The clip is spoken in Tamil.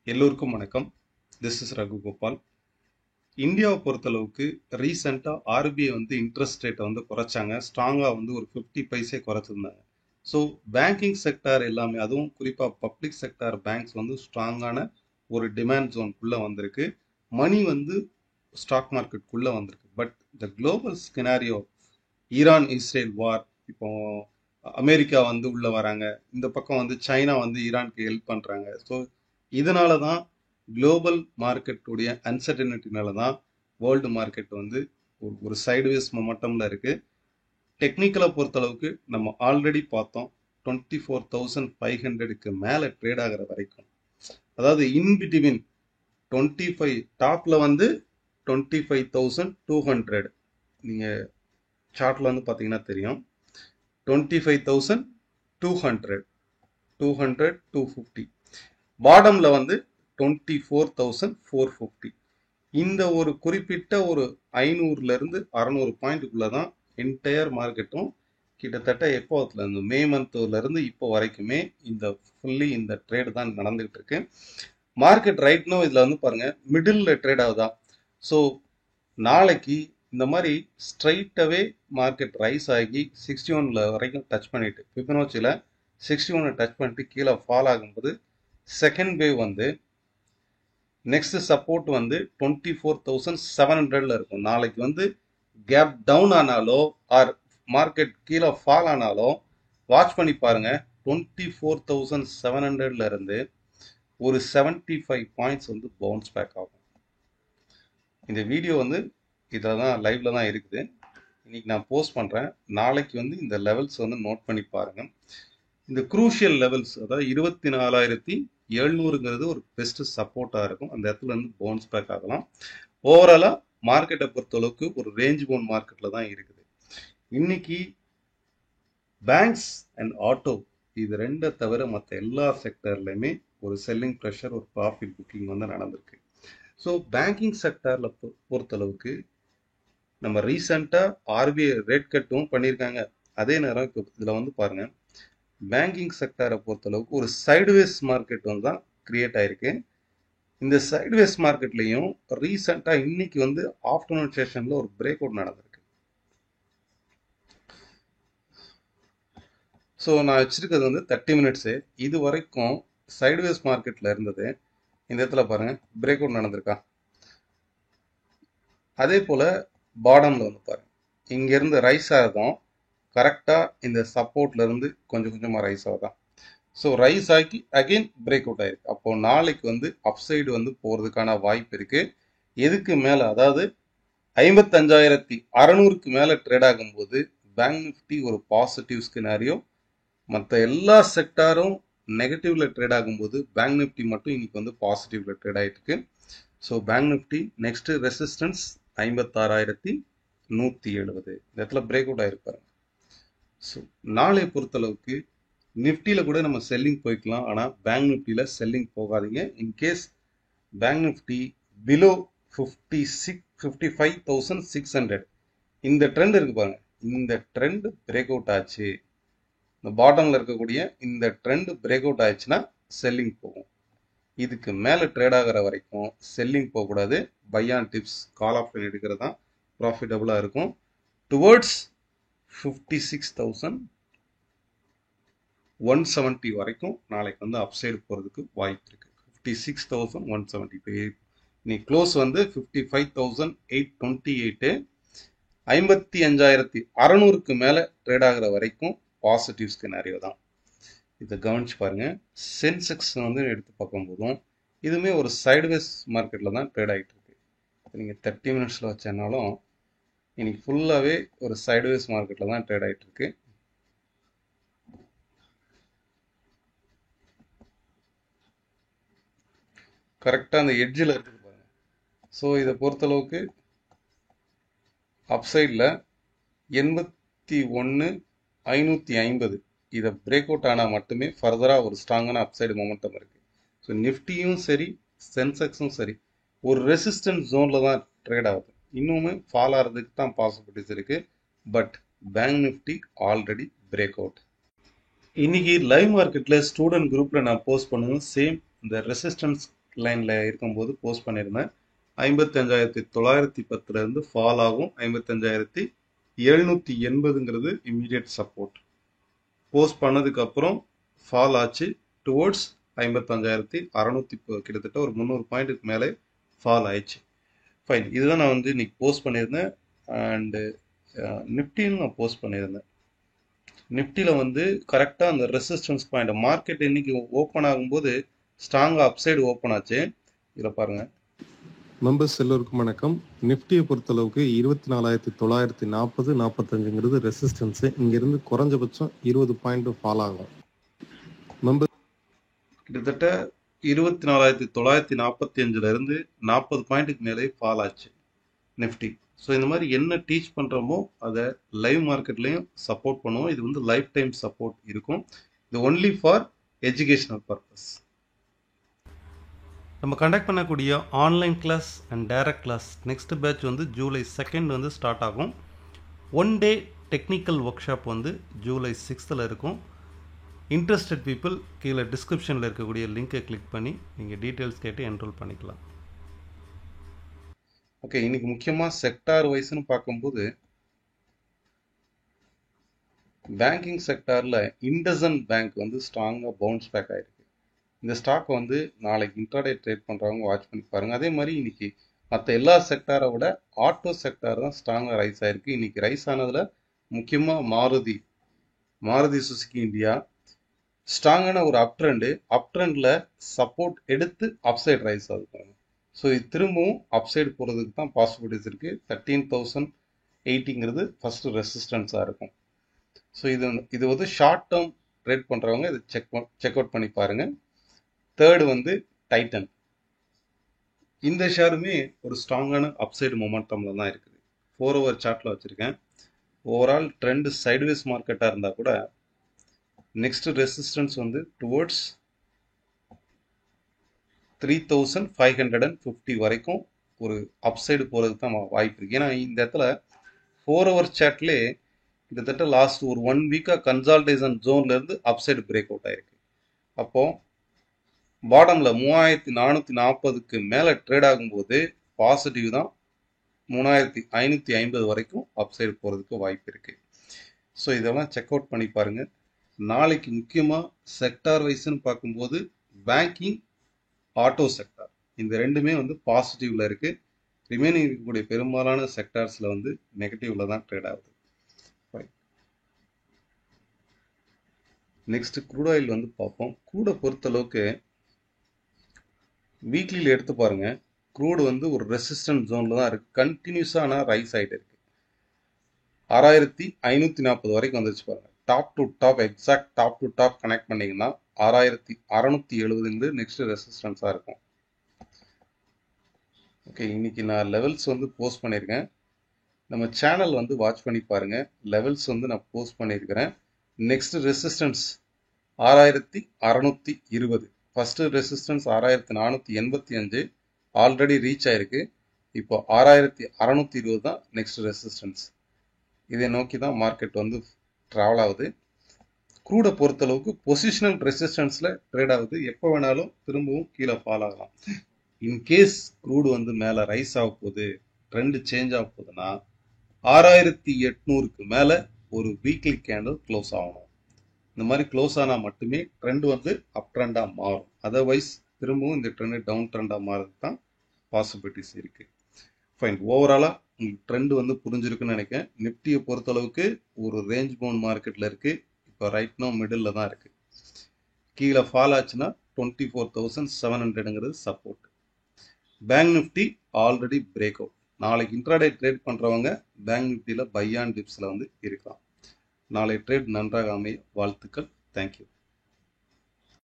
எல்லோருக்கும் வணக்கம். This is Raghu Gopal. இந்தியாவை பொறுத்தளவுக்கு ரீசெண்டாக ஆர்பிஐ இன்ட்ரெஸ்ட் ரேட்டை குறைச்சாங்க. ஸ்ட்ராங்காக ஒரு 50 பைசே குறைச்சிருந்தாங்க. ஸோ பேங்கிங் செக்டார் எல்லாமே, அதுவும் குறிப்பாக பப்ளிக் செக்டார் பேங்க்ஸ் ஸ்ட்ராங்கான ஒரு டிமாண்ட் ஜோனுக்குள்ளே வந்திருக்கு. மணி ஸ்டாக் மார்க்கெட்டுக்குள்ளே வந்திருக்கு. But the global scenario, Iran Israel war, இப்போ அமெரிக்கா உள்ள வராங்க, இந்த பக்கம் சைனா ஈரானுக்கு ஹெல்ப் பண்றாங்க. ஸோ இதனால தான் குளோபல் மார்க்கெட்டுடைய அன்சர்டனிட்டினால தான் வேர்ல்டு மார்க்கெட் ஒரு சைடுவேஸ் மொமெண்டம்ல இருக்கு. டெக்னிக்கலை பொறுத்தளவுக்கு நம்ம ஆல்ரெடி பார்த்தோம், 24,500க்கு மேலே ட்ரேட் ஆகிற வரைக்கும், அதாவது இன்பிட்வீன் 25 டாப்ல 25,200, நீங்க சார்ட்ல பார்த்தீங்கன்னா தெரியும், 25,200, 200, 250, பாட்டம்ல 24,450. இந்த ஒரு குறிப்பிட்ட ஒரு 500ல இருந்து 600 பாயிண்ட்டுக்குள்ள தான் என்டையர் மார்க்கெட்டும் கிட்டத்தட்ட எப்போதுல இருந்து மே மந்த்ல இருந்து இப்போ வரைக்குமே இந்த ட்ரேட் தான் நடந்துகிட்டு இருக்கு. மார்க்கெட் ரைட் நோ இதுல பாருங்க மிடில் ட்ரேட் ஆகுதா. ஸோ நாளைக்கு இந்த மாதிரி ஸ்ட்ரைட்டாவே மார்க்கெட் ரைஸ் ஆகி 61 வரைக்கும் டச் பண்ணிட்டு, ஃபிபனாச்சியில் 61 டச் பண்ணிட்டு கீழே ஃபால் ஆகும்போது செகண்ட் வேவ் நெக்ஸ்ட் சப்போர்ட் 24,700ல இருக்கும். நாளைக்கு கேப் டவுன் ஆனாலோ ஆர் மார்க்கெட் கீழே ஃபால் ஆனாலோ வாட்ச் பண்ணி பாருங்க, 24,700ல இருந்து ஒரு 75 பாயிண்ட்ஸ் பவுன்ஸ் பேக் ஆகும். இந்த வீடியோ இதில் தான் லைவ்ல தான் இருக்குது. இன்னைக்கு நான் போஸ்ட் பண்றேன். நாளைக்கு இந்த லெவல்ஸ் நோட் பண்ணி பாருங்க. இந்த குரூஷியல் லெவல்ஸ், அதாவது 24,700ங்கிறது ஒரு பெஸ்ட் சப்போர்ட்டா இருக்கும். அந்த இடத்துல பவுன்ஸ் பேக் ஆகலாம். ஓவராலா மார்க்கெட்டை பொறுத்தளவுக்கு ஒரு ரேஞ்ச் பவுண்ட் மார்க்கெட்ல தான் இருக்குது. இன்னைக்கு பேங்க்ஸ் அண்ட் ஆட்டோ, இது ரெண்டை தவிர மற்ற எல்லா செக்டர்லையுமே ஒரு செல்லிங் ப்ரெஷர், ஒரு ப்ராஃபிட் புக்கிங் நடந்திருக்கு. ஸோ பேங்கிங் செக்டர்ல பொறுத்தளவுக்கு நம்ம ரீசெண்டா ஆர்பிஐ ரேட் கட்டும் பண்ணியிருக்காங்க. அதே நேரம் இப்போ இதுல பாருங்க, பேங்கிங் செக்டரை பொறுத்தளவுக்கு ஒரு சைடுவேஸ் மார்க்கெட் தான் கிரியேட் ஆயிருக்கு. இந்த சைடுவேஸ் மார்க்கெட்லயும் ரீசெண்டா இன்னைக்கு ஆஃப்டர்நூன் செஷன்ல ஒரு பிரேக் அவுட் நடந்திருக்கு. ஸோ நான் வச்சிருக்கிறது 30 மினிட்ஸு. இது வரைக்கும் சைடுவேஸ் மார்க்கெட்ல இருந்தது. இந்த இடத்துல பாருங்க பிரேக் அவுட் நடந்திருக்கா. அதே போல பாட்டம்ல பாருங்க, இங்க இருந்து ரைஸ் ஆகும், கரெக்டா இந்த சப்போர்ட்ல இருந்து கொஞ்சம் கொஞ்சமா ரைஸ் ஆகுதான். ஸோ ரைஸ் ஆகி அகைன் பிரேக் அவுட் ஆயிருக்கு. அப்போ நாளைக்கு அப்சைடு போறதுக்கான வாய்ப்பு இருக்கு. எதுக்கு மேல, அதாவது 55,600க்கு மேல ட்ரேட் ஆகும்போது பேங்க் நிஃப்டி ஒரு பாசிட்டிவ் ஸ்கினாரியோ, மற்ற எல்லா செக்டாரும் நெகட்டிவ்ல ட்ரேட் ஆகும்போது பேங்க் நிஃப்டி மட்டும் இன்னைக்கு பாசிட்டிவ்ல ட்ரேட் ஆயிட்டு இருக்கு. So bank Nifty next resistance 56,170, இந்த இடத்துல பிரேக் அவுட் ஆயிருப்பாரு. ஸோ நாளை பொறுத்தளவுக்கு நிஃப்டியில கூட நம்ம செல்லிங் போய்க்கலாம், ஆனா பேங்க் நிஃப்டியில செல்லிங் போகாதீங்க. இன்கேஸ் பேங்க் நிஃப்டி பிலோ 55,600, இந்த ட்ரெண்ட் இருக்கு பாருங்க, இந்த ட்ரெண்ட் பிரேக் அவுட் ஆச்சு, இந்த பாட்டம்ல இருக்கக்கூடிய இந்த ட்ரெண்ட் பிரேக் அவுட் ஆயிடுச்சுன்னா செல்லிங் போகும். இதுக்கு மேல ட்ரேட் ஆகிற வரைக்கும் செல்லிங் போகக்கூடாது. Buy on dips, call option எடுக்கிறது தான் ப்ராஃபிட்டபுளா இருக்கும். டுவர்ட்ஸ் 56,170 வரைக்கும் நாளைக்கு அப்சைடு போறதுக்கு வாய்ப்பு இருக்கு. 56,170. இன்னைக்கு க்ளோஸ் 55,828. 55,600க்கு மேல ட்ரேட் ஆகிற வரைக்கும் பாசிட்டிவ் ஸ்கினாரியோ தான். இதை கவனிச்சு பாருங்க. சென்செக்ஸ் எடுத்து பார்க்கும்போதும் இதுவுமே ஒரு சைடுவேஸ் மார்க்கெட்ல தான் ட்ரேட் ஆகிட்டு இருக்கு. நீங்க 30 மினிட்ஸ்ல வச்சனாலும் இன்னைக்கு ஃபுல்லாவே ஒரு சைடுவேஸ் மார்க்கெட்ல தான் ட்ரேட் ஆகிட்டு இருக்கு. கரெக்டா அந்த எட்ஜில் இருக்குது பாருங்க. ஸோ இதை பொறுத்தளவுக்கு அப்சைட்ல 81,550 இதை பிரேக் அவுட் ஆனால் மட்டுமே ஃபர்தரா ஒரு ஸ்ட்ராங்கான அப்சைடு மொமெண்டம் இருக்கு. ஸோ நிஃப்டியும் சரி சென்செக்ஸும் சரி ஒரு ரெசிஸ்டன்ஸ் ஜோன்ல தான் ட்ரேட் ஆகுது. இன்னுமே ஃபால் ஆகிறதுக்கு தான் பாசிபிலிட்டிஸ் இருக்கு. But bank Nifty already break out. இன்னைக்கு லைவ் மார்க்கெட்ல ஸ்டூடெண்ட் குரூப்ல நான் போஸ்ட் பண்ணுவேன். சேம் இந்த ரெசிஸ்டன்ஸ் லைனில் இருக்கும்போது போஸ்ட் பண்ணியிருந்தேன். 55,910 இருந்து ஃபால் ஆகும். 55,780ங்கிறது இம்மீடியட் சப்போர்ட். போஸ்ட் பண்ணதுக்கு அப்புறம் ஃபால் ஆச்சு டுவோர்ட்ஸ் 55,600, கிட்டத்தட்ட ஒரு 300 பாயிண்ட்டுக்கு மேலே ஃபால் ஆயிடுச்சு. ஃபைன், இதுதான் நான் வந்து இன்னைக்கு போஸ்ட் பண்ணியிருந்தேன். அண்டு நிஃப்டின்னு நான் போஸ்ட் பண்ணியிருந்தேன். நிஃப்டியில் வந்து கரெக்டாக அந்த ரெசிஸ்டன்ஸ் பாயிண்ட் மார்க்கெட் இன்னைக்கு ஓப்பன் ஆகும்போது ஸ்ட்ராங்காக அப்சைடு ஓப்பன் ஆச்சு. இதில் பாருங்க, மெம்பர்ஸ் எல்லோருக்கும் வணக்கம். நிஃப்டியை பொறுத்தளவுக்கு 24,940 45ங்கிறது ரெசிஸ்டன்ஸு. இங்கிருந்து குறைஞ்சபட்சம் 20 பாயிண்ட் ஃபால் ஆகும். மெம்பர் கிட்டத்தட்ட 24,945 இருந்து 40 பாயிண்ட்டுக்கு மேலே ஃபால் ஆச்சு நிஃப்டி. ஸோ இந்த மாதிரி என்ன டீச் பண்ணுறோமோ அதை லைவ் மார்க்கெட்லேயும் சப்போர்ட் பண்ணுவோம். இது வந்து லைஃப் டைம் சப்போர்ட் இருக்கும். இது ஒன்லி ஃபார் எஜுகேஷனல் பர்பஸ். நம்ம கண்டக்ட் பண்ணக்கூடிய online class and direct class next batch வந்து ஜூலை 2 வந்து ஸ்டார்ட் ஆகும். 1 டே டெக்னிக்கல் ஒர்க் ஷாப் வந்து ஜூலை 6 இருக்கும். இன்ட்ரெஸ்டட் பீப்புள் கீழே டிஸ்கிரிப்ஷனில் இருக்கக்கூடிய லிங்கை கிளிக் பண்ணி நீங்கள் டீட்டெயில்ஸ் கேட்டு என்ரோல் பண்ணிக்கலாம். ஓகே, இன்னைக்கு முக்கியமாக செக்டார் வைஸ்னு பார்க்கும்போது பேங்கிங் செக்டாரில் இண்டஸ்இண்ட் பேங்க் வந்து ஸ்ட்ராங்காக பவுன்ஸ் பேக் ஆகிருக்கு. இந்த ஸ்டாக் வந்து நாளைக்கு இன்ட்ராடே ட்ரேட் பண்ணுறவங்க வாட்ச் பண்ணி பாருங்கள். அதே மாதிரி இன்னைக்கு மற்ற எல்லா செக்டாரை விட ஆட்டோ செக்டார் தான் ஸ்ட்ராங்காக ரைஸ் ஆகிருக்கு. இன்னைக்கு ரைஸ் ஆனதில் முக்கியமாக மாருதி சுசுகி இந்தியா ஸ்ட்ராங்கான ஒரு அப் ட்ரெண்டில் சப்போர்ட் எடுத்து அப்சைட் ரைஸ் ஆகுது. ஸோ இது திரும்பவும் அப்சைடு போகிறதுக்கு தான் பாசிபிலிட்டிஸ் இருக்குது. 13,080ங்கிறது ஃபஸ்ட்டு ரெசிஸ்டன்ஸாக இருக்கும். ஸோ இது வந்து ஷார்ட் டேர்ம் ட்ரேட் பண்ணுறவங்க இதை செக் அவுட் பண்ணி பாருங்கள். தேர்டு வந்து டைட்டன். இந்த ஷேருமே ஒரு ஸ்ட்ராங்கான அப்சைடு மொமெண்டமில் தான் இருக்குது. 4 hour சார்ட்டில் வச்சுருக்கேன். ஓவரால் ட்ரெண்டு சைட்வேஸ் மார்க்கெட்டாக இருந்தால் கூட நெக்ஸ்ட் ரெசிஸ்டன்ஸ் வந்து டுவோர்ட்ஸ் 3,550 வரைக்கும் ஒரு அப்சைடு போகிறதுக்கு தான் வாய்ப்பு இருக்குது. ஏன்னா இந்த இடத்துல 4 hour சார்ட்லேயே கிட்டத்தட்ட லாஸ்ட் ஒரு 1 வீக்காக கன்சால்டேஷன் ஜோன்லேருந்து அப்சைடு பிரேக் அவுட் ஆயிருக்கு. அப்போது பாட்டமில் 3,440க்கு மேலே ட்ரேட் ஆகும்போது பாசிட்டிவ் தான். 3,550 வரைக்கும் அப்சைடு போகிறதுக்கு வாய்ப்பு இருக்குது. ஸோ இதெல்லாம் செக் அவுட் பண்ணி பாருங்கள். நாளைக்கு முக்கியமாக செக்டார் வைஸ்ன்னு பார்க்கும்போது பேங்கிங், ஆட்டோ செக்டார் இந்த ரெண்டுமே வந்து பாசிட்டிவ்ல இருக்குது. ரிமைனிங் இருக்கக்கூடிய பெரும்பாலான செக்டார்ஸில் வந்து நெகட்டிவ்ல தான் ட்ரேட் ஆகுது. நெக்ஸ்ட் க்ரூட் ஆயில் வந்து பார்ப்போம். க்ரூடை பொறுத்தளவுக்கு வீக்லியில் எடுத்து பாருங்க, க்ரூடு வந்து ஒரு ரெசிஸ்டன்ட் ஜோன்ல தான் இருக்கு. கண்டினியூஸான ரைஸ் ஆகிட்டு இருக்கு. 6,540 வரைக்கும் வந்துச்சு பாருங்க. Top to top, exact top to top connect பண்ணீங்கன்னா 6,670 நெக்ஸ்ட் ரெசிஸ்டன்ஸாக இருக்கும். ஓகே, இன்னைக்கு நான் லெவல்ஸ் வந்து போஸ்ட் பண்ணியிருக்கேன். நம்ம சேனல் வந்து வாட்ச் பண்ணி பாருங்க. லெவல்ஸ் வந்து நான் போஸ்ட் பண்ணியிருக்கிறேன். Next resistance 6,620. First resistance 6,485 already reach ஆயிருக்கு. இப்போ 6,620 தான் நெக்ஸ்ட் ரெசிஸ்டன்ஸ். இதை நோக்கி தான் மார்க்கெட் வந்து ட்ராவல் ஆகுது. க்ரூடை பொறுத்தளவுக்கு பொசிஷனல் ரெசிஸ்டன்ஸில் ட்ரேட் ஆகுது. எப்போ வேணாலும் திரும்பவும் கீழே ஃபால் ஆகலாம். இன்கேஸ் க்ரூடு வந்து மேலே ரைஸ் ஆக போகுது, ட்ரெண்டு சேஞ்ச் ஆக போகுதுன்னா 6,800க்கு மேலே ஒரு வீக்லி கேண்டில் க்ளோஸ் ஆகணும். இந்த மாதிரி க்ளோஸ் ஆனால் மட்டுமே ட்ரெண்ட் வந்து அப் ட்ரெண்டாக மாறும். அதர்வைஸ் திரும்பவும் இந்த ட்ரெண்டு டவுன் ட்ரெண்டாக மாறதுக்கு தான் பாசிபிலிட்டிஸ் இருக்குது. ஃபைன், ஓவராலாக உங்களுக்கு ட்ரெண்ட் வந்து புரிஞ்சிருக்குன்னு நினைக்கிறேன். நிஃப்டியை பொறுத்தளவுக்கு ஒரு ரேஞ்ச் பவுண்ட் மார்க்கெட்டில் இருக்குது. இப்போ ரைட் நோ மிடில் தான் இருக்குது. கீழே ஃபால் ஆச்சுன்னா 24,700ங்கிறது support. Bank Nifty already break out. நாளைக்கு இன்ட்ராடே ட்ரேட் பண்ணுறவங்க பேங்க் நிஃப்டியில் பை ஆன் டிப்ஸில் வந்து இருக்கலாம். நாளை ட்ரேட் நன்றாக அமைய வாழ்த்துக்கள். தேங்க்யூ.